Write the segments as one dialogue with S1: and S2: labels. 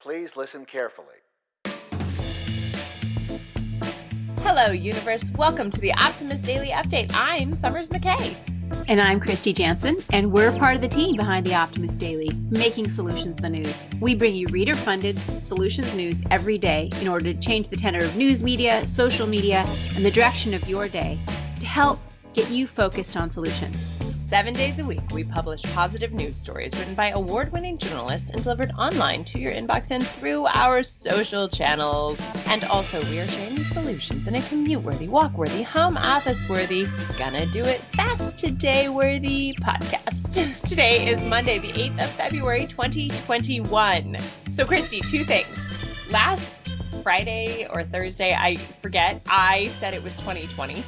S1: Please listen carefully.
S2: Hello, universe. Welcome to the Optimist Daily Update. I'm Summers McKay.
S3: And I'm Kristy Jansen, and we're part of the team behind the Optimist Daily, making solutions the news. We bring you reader-funded solutions news every day in order to change the tenor of news media, social media, and the direction of your day to help get you focused on solutions.
S2: 7 days a week, we publish positive news stories written by award-winning journalists and delivered online to your inbox and through our social channels. And also, we are sharing these solutions in a commute-worthy, walk-worthy, home office-worthy, gonna do it fast today-worthy podcast. Today is Monday, the 8th of February, 2021. So, Kristy, two things. Last Friday or Thursday, I forget, I said it was 2020.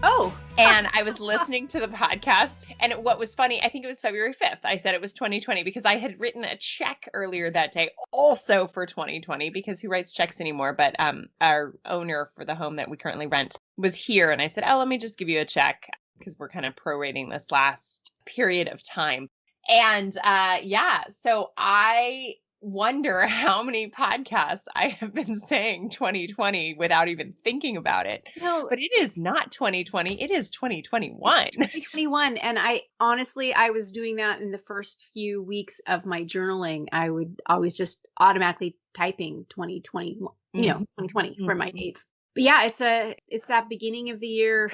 S3: Oh,
S2: and I was listening to the podcast, and what was funny, I think it was February 5th, I said it was 2020 because I had written a check earlier that day also for 2020, because who writes checks anymore? But our owner for the home that we currently rent was here, and I said, oh, let me just give you a check because we're kind of prorating this last period of time. And so I wonder how many podcasts I have been saying 2020 without even thinking about it.
S3: no,
S2: But it is not 2020. It is 2021.
S3: It's 2021. And I was doing that in the first few weeks of my journaling. I would always just automatically typing 2020, 2020 for my dates. But yeah, it's that beginning of the year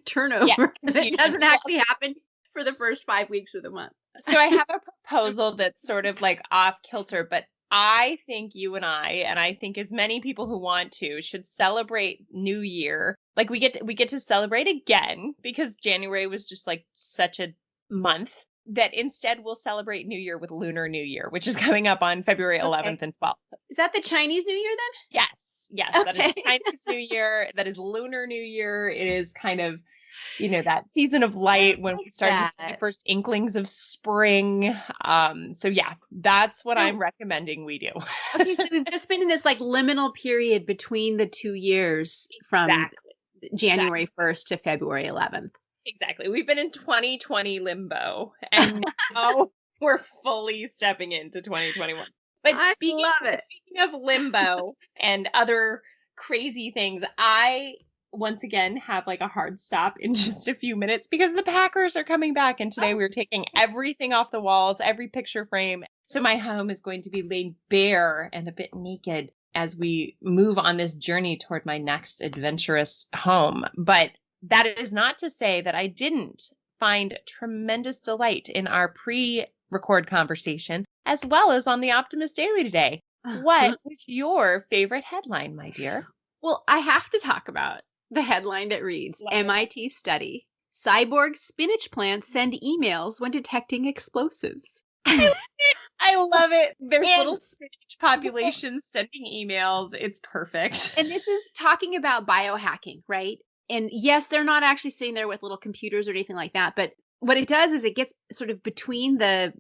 S3: turnover that doesn't actually happen for the first 5 weeks of the month.
S2: So I have a proposal that's sort of like off kilter, but I think you and I think as many people who want to, should celebrate New Year. Like we get to celebrate again, because January was just like such a month, that instead we'll celebrate New Year with Lunar New Year, which is coming up on February 11th and 12th.
S3: Is that the Chinese New Year then?
S2: Yes.
S3: Okay.
S2: That is Chinese New Year. That is Lunar New Year. It is kind of, that season of light when we start to see the first inklings of spring. So yeah, that's what I'm recommending we do.
S3: Okay, so we've just been in this like liminal period between the 2 years from January 1st to February 11th.
S2: Exactly. We've been in 2020 limbo, and now we're fully stepping into 2021. But speaking of limbo and other crazy things, I once again have like a hard stop in just a few minutes because the Packers are coming back, and today we're taking everything off the walls, every picture frame. So my home is going to be laid bare and a bit naked as we move on this journey toward my next adventurous home. But that is not to say that I didn't find tremendous delight in our pre-record conversation, as well as on the Optimist Daily today. What was your favorite headline, my dear?
S3: Well, I have to talk about the headline that reads, MIT study, cyborg spinach plants send emails when detecting explosives.
S2: I love it. There's little spinach populations sending emails. It's perfect.
S3: And this is talking about biohacking, right? And yes, they're not actually sitting there with little computers or anything like that. But what it does is it gets sort of between the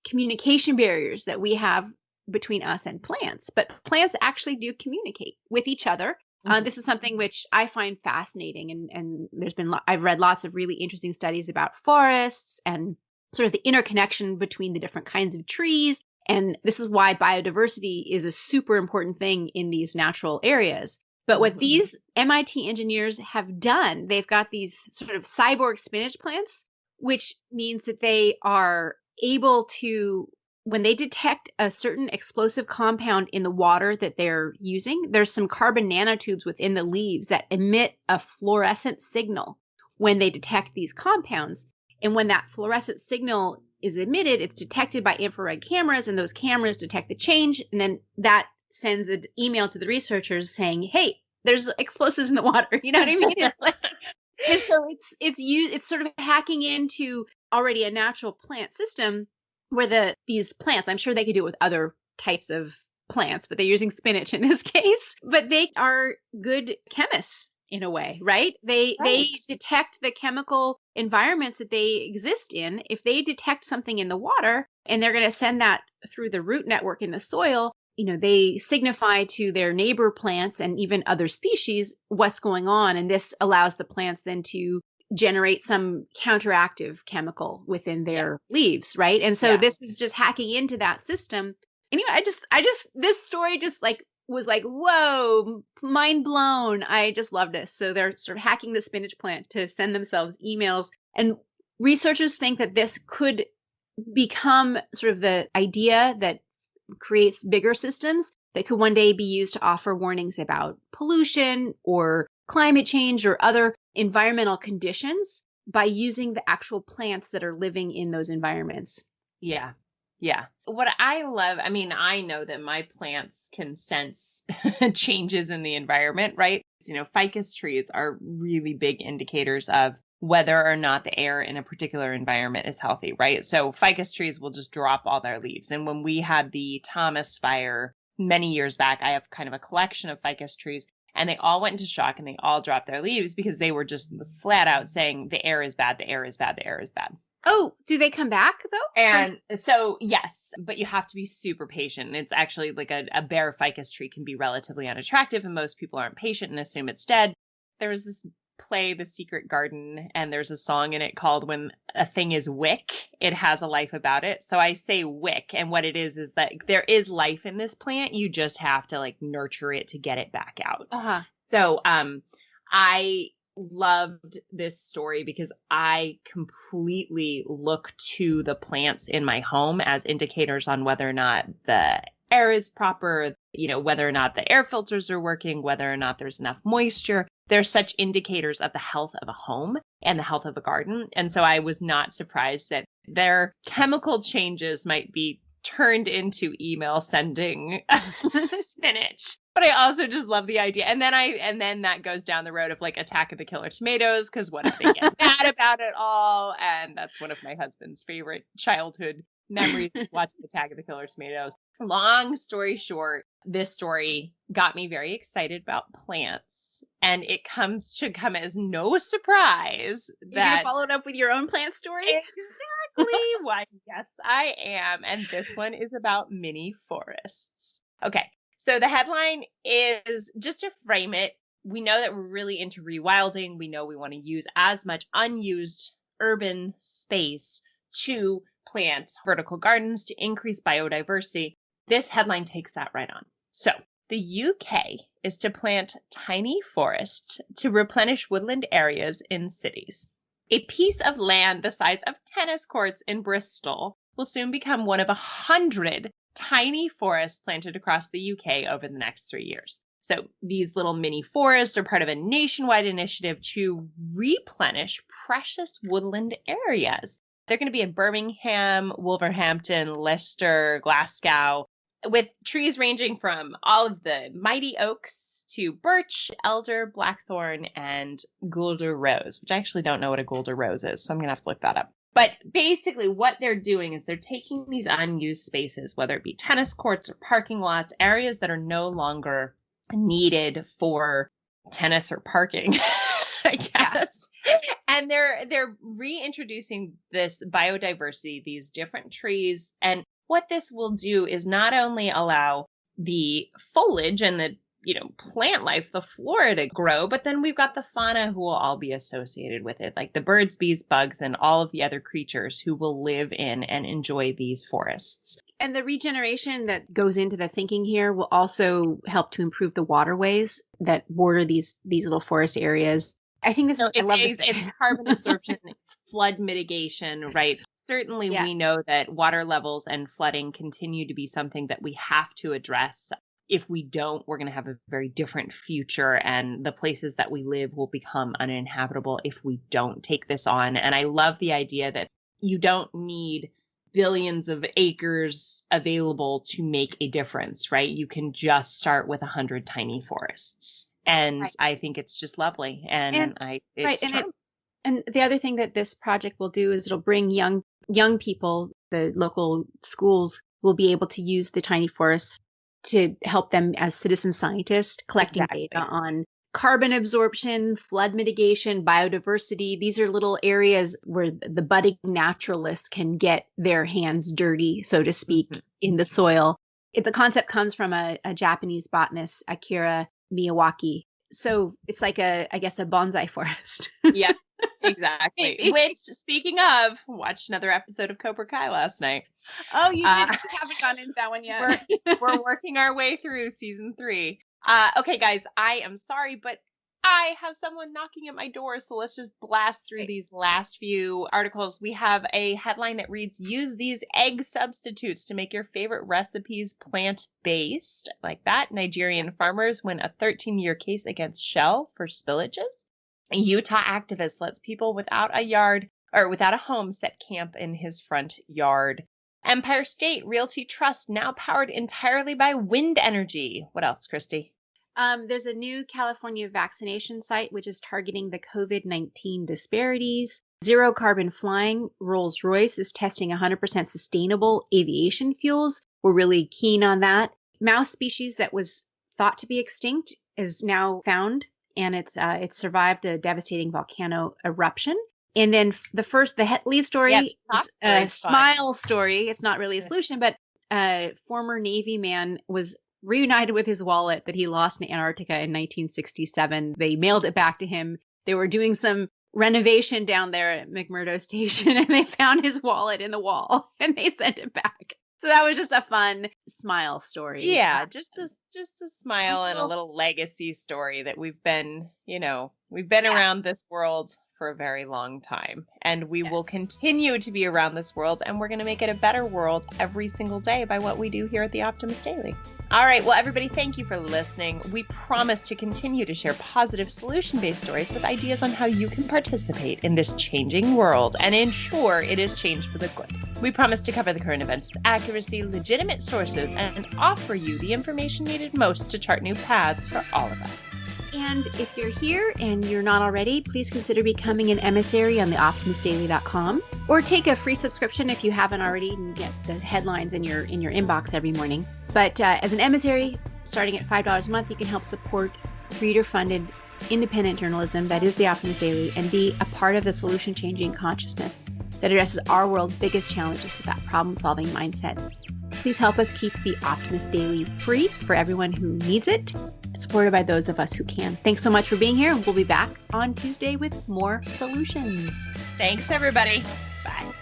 S3: communication barriers that we have between us and plants. But plants actually do communicate with each other. This is something which I find fascinating. And I've read lots of really interesting studies about forests and sort of the interconnection between the different kinds of trees. And this is why biodiversity is a super important thing in these natural areas. But what these MIT engineers have done, they've got these sort of cyborg spinach plants, which means that they are able to, when they detect a certain explosive compound in the water that they're using, there's some carbon nanotubes within the leaves that emit a fluorescent signal when they detect these compounds. And when that fluorescent signal is emitted, it's detected by infrared cameras, and those cameras detect the change. And then that sends an email to the researchers saying, hey, there's explosives in the water. You know what I mean? It's like, and so it's sort of hacking into already a natural plant system where these plants, I'm sure they could do it with other types of plants, but they're using spinach in this case, but they are good chemists in a way, right? They detect the chemical environments that they exist in. If they detect something in the water and they're going to send that through the root network in the soil, they signify to their neighbor plants and even other species what's going on. And this allows the plants then to generate some counteractive chemical within their leaves, right? And so this is just hacking into that system Anyway, this story just like was like, whoa, mind blown. I just love this. So they're sort of hacking the spinach plant to send themselves emails. And researchers think that this could become sort of the idea that creates bigger systems that could one day be used to offer warnings about pollution or climate change or other environmental conditions by using the actual plants that are living in those environments.
S2: Yeah. Yeah. What I love, I mean, I know that my plants can sense changes in the environment, right? Ficus trees are really big indicators of whether or not the air in a particular environment is healthy, right? So ficus trees will just drop all their leaves. And when we had the Thomas fire many years back, I have kind of a collection of ficus trees, and they all went into shock and they all dropped their leaves because they were just flat out saying the air is bad, the air is bad, the air is bad.
S3: Oh, do they come back though?
S2: And so, yes, but you have to be super patient. It's actually like a bare ficus tree can be relatively unattractive, and most people aren't patient and assume it's dead. There was this play, The Secret Garden, and there's a song in it called When a Thing is Wick, It Has a Life About It. So I say wick, and what it is that there is life in this plant. You just have to like nurture it to get it back out.
S3: Uh-huh.
S2: So I loved this story because I completely look to the plants in my home as indicators on whether or not the air is proper, whether or not the air filters are working, whether or not there's enough moisture. They're such indicators of the health of a home and the health of a garden. And so I was not surprised that their chemical changes might be turned into email sending spinach. But I also just love the idea. And then that goes down the road of like Attack of the Killer Tomatoes, because what if they get mad about it all? And that's one of my husband's favorite childhood memories, watching Attack of the Killer Tomatoes. Long story short, this story got me very excited about plants. And it should come as no surprise that
S3: you followed up with your own plant story.
S2: Exactly. Why, yes, I am. And this one is about mini forests. Okay. So the headline is, just to frame it, we know that we're really into rewilding. We know we want to use as much unused urban space to plant vertical gardens to increase biodiversity. This headline takes that right on. So the UK is to plant tiny forests to replenish woodland areas in cities. A piece of land the size of tennis courts in Bristol will soon become one of 100 tiny forests planted across the UK over the next 3 years. So these little mini forests are part of a nationwide initiative to replenish precious woodland areas. They're going to be in Birmingham, Wolverhampton, Leicester, Glasgow, with trees ranging from all of the mighty oaks to birch, elder, blackthorn, and Guelder rose, which I actually don't know what a Guelder rose is, so I'm going to have to look that up. But basically what they're doing is they're taking these unused spaces, whether it be tennis courts or parking lots, areas that are no longer needed for tennis or parking, I guess. Yeah. And they're reintroducing this biodiversity, these different trees. And what this will do is not only allow the foliage and the plant life, the flora to grow, but then we've got the fauna who will all be associated with it, like the birds, bees, bugs, and all of the other creatures who will live in and enjoy these forests.
S3: And the regeneration that goes into the thinking here will also help to improve the waterways that border these little forest areas. I think I love this.
S2: It's carbon absorption, it's flood mitigation, right? Certainly, yeah. We know that water levels and flooding continue to be something that we have to address. If we don't, we're going to have a very different future, and the places that we live will become uninhabitable if we don't take this on. And I love the idea that you don't need billions of acres available to make a difference, right? You can just start with 100 tiny forests. And right. I think it's just lovely. And
S3: the other thing that this project will do is it'll bring young people, the local schools will be able to use the tiny forests to help them as citizen scientists collecting data on carbon absorption, flood mitigation, biodiversity. These are little areas where the budding naturalists can get their hands dirty, so to speak, in the soil. The concept comes from a Japanese botanist, Akira Miyawaki. So it's like a bonsai forest.
S2: Yep, exactly. Which, speaking of, watched another episode of Cobra Kai last night.
S3: Oh, you did. We haven't gone into that one yet.
S2: We're working our way through season 3. Okay, guys, I am sorry, but I have someone knocking at my door, so let's just blast through these last few articles. We have a headline that reads, use these egg substitutes to make your favorite recipes plant-based. Like that, Nigerian farmers win a 13-year case against Shell for spillages. A Utah activist lets people without a home set camp in his front yard. Empire State Realty Trust now powered entirely by wind energy. What else, Kristy?
S3: There's a new California vaccination site which is targeting the COVID-19 disparities. Zero carbon flying. Rolls-Royce is testing 100% sustainable aviation fuels. We're really keen on that. Mouse species that was thought to be extinct is now found, and it's survived a devastating volcano eruption. And then the lead story is a smile story. It's not really a solution, but a former Navy man was reunited with his wallet that he lost in Antarctica in 1967. They mailed it back to him. They were doing some renovation down there at McMurdo Station, and they found his wallet in the wall, and they sent it back. So that was just a fun smile story.
S2: Yeah, just a smile and a little legacy story that we've been around this world for a very long time, and we will continue to be around this world, and we're going to make it a better world every single day by what we do here at the Optimist Daily. All right, well, everybody, thank you for listening. We promise to continue to share positive solution-based stories with ideas on how you can participate in this changing world and ensure it is changed for the good. We promise to cover the current events with accuracy, legitimate sources, and offer you the information needed most to chart new paths for all of us.
S3: And if you're here and you're not already, please consider becoming an emissary on the optimistdaily.com, or take a free subscription if you haven't already and get the headlines in your inbox every morning. But as an emissary, starting at $5 a month, you can help support reader-funded independent journalism that is the Optimist Daily and be a part of the solution-changing consciousness that addresses our world's biggest challenges with that problem-solving mindset. Please help us keep the Optimist Daily free for everyone who needs it, supported by those of us who can. Thanks so much for being here. We'll be back on Tuesday with more solutions.
S2: Thanks, everybody. Bye.